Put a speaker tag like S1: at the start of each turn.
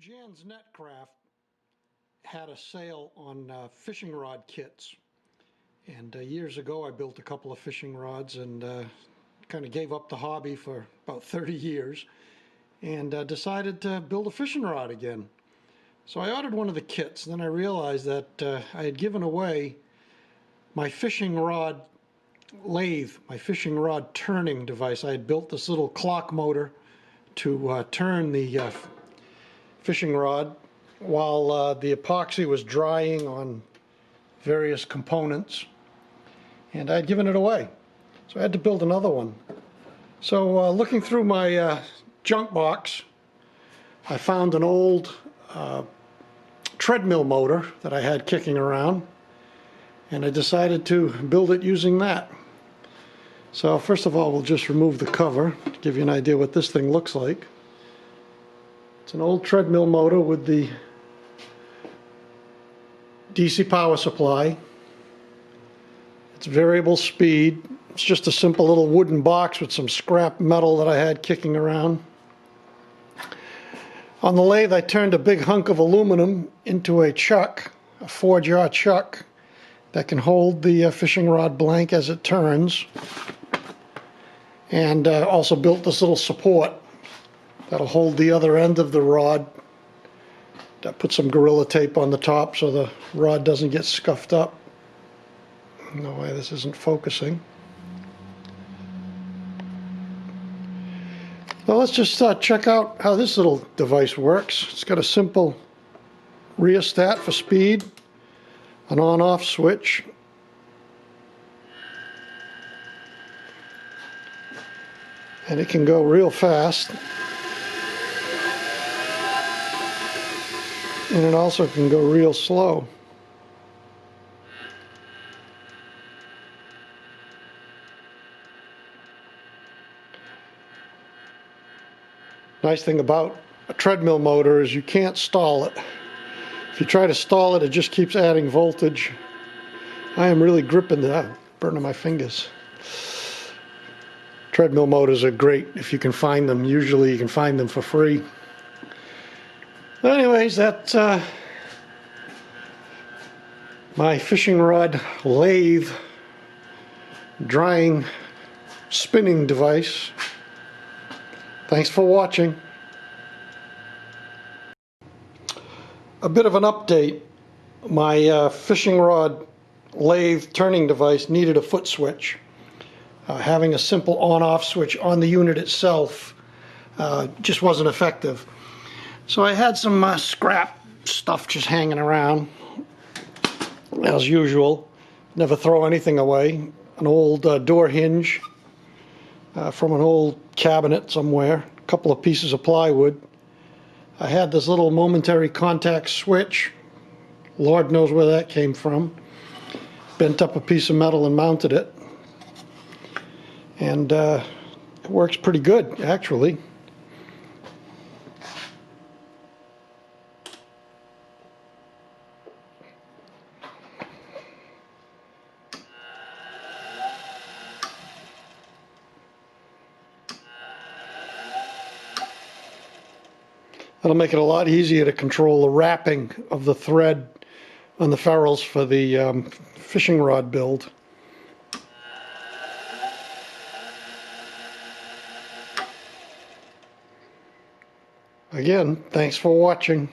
S1: Jan's Netcraft had a sale on fishing rod kits. And years ago I built a couple of fishing rods and kind of gave up the hobby for about 30 years and decided to build a fishing rod again. So I ordered one of the kits. Then I realized that I had given away my fishing rod lathe, my fishing rod turning device. I had built this little clock motor to turn the fishing rod while the epoxy was drying on various components, and I'd given it away. So I had to build another one. So looking through my junk box, I found an old treadmill motor that I had kicking around, and I decided to build it using that. So first of all, we'll just remove the cover to give you an idea what this thing looks like. It's an old treadmill motor with the DC power supply. It's variable speed. It's just a simple little wooden box with some scrap metal that I had kicking around. On the lathe, I turned a big hunk of aluminum into a chuck, a 4-jaw chuck that can hold the fishing rod blank as it turns, and also built this little support that'll hold the other end of the rod. I put some Gorilla Tape on the top so the rod doesn't get scuffed up. No way, this isn't focusing. Now let's just check out how this little device works. It's got a simple rheostat for speed, an on-off switch, and it can go real fast, and it also can go real slow. Nice thing about a treadmill motor is you can't stall it. If you try to stall it, it just keeps adding voltage. I am really gripping that, burning my fingers. Treadmill motors are great if you can find them. Usually you can find them for free. Anyways, that's my fishing rod lathe drying spinning device. Thanks for watching. A bit of an update. My fishing rod lathe turning device needed a foot switch. Having a simple on-off switch on the unit itself just wasn't effective. So I had some scrap stuff just hanging around, as usual. Never throw anything away. An old door hinge from an old cabinet somewhere, a couple of pieces of plywood. I had this little momentary contact switch. Lord knows where that came from. Bent up a piece of metal and mounted it. And it works pretty good, actually. That'll make it a lot easier to control the wrapping of the thread on the ferrules for the fishing rod build. Again, thanks for watching.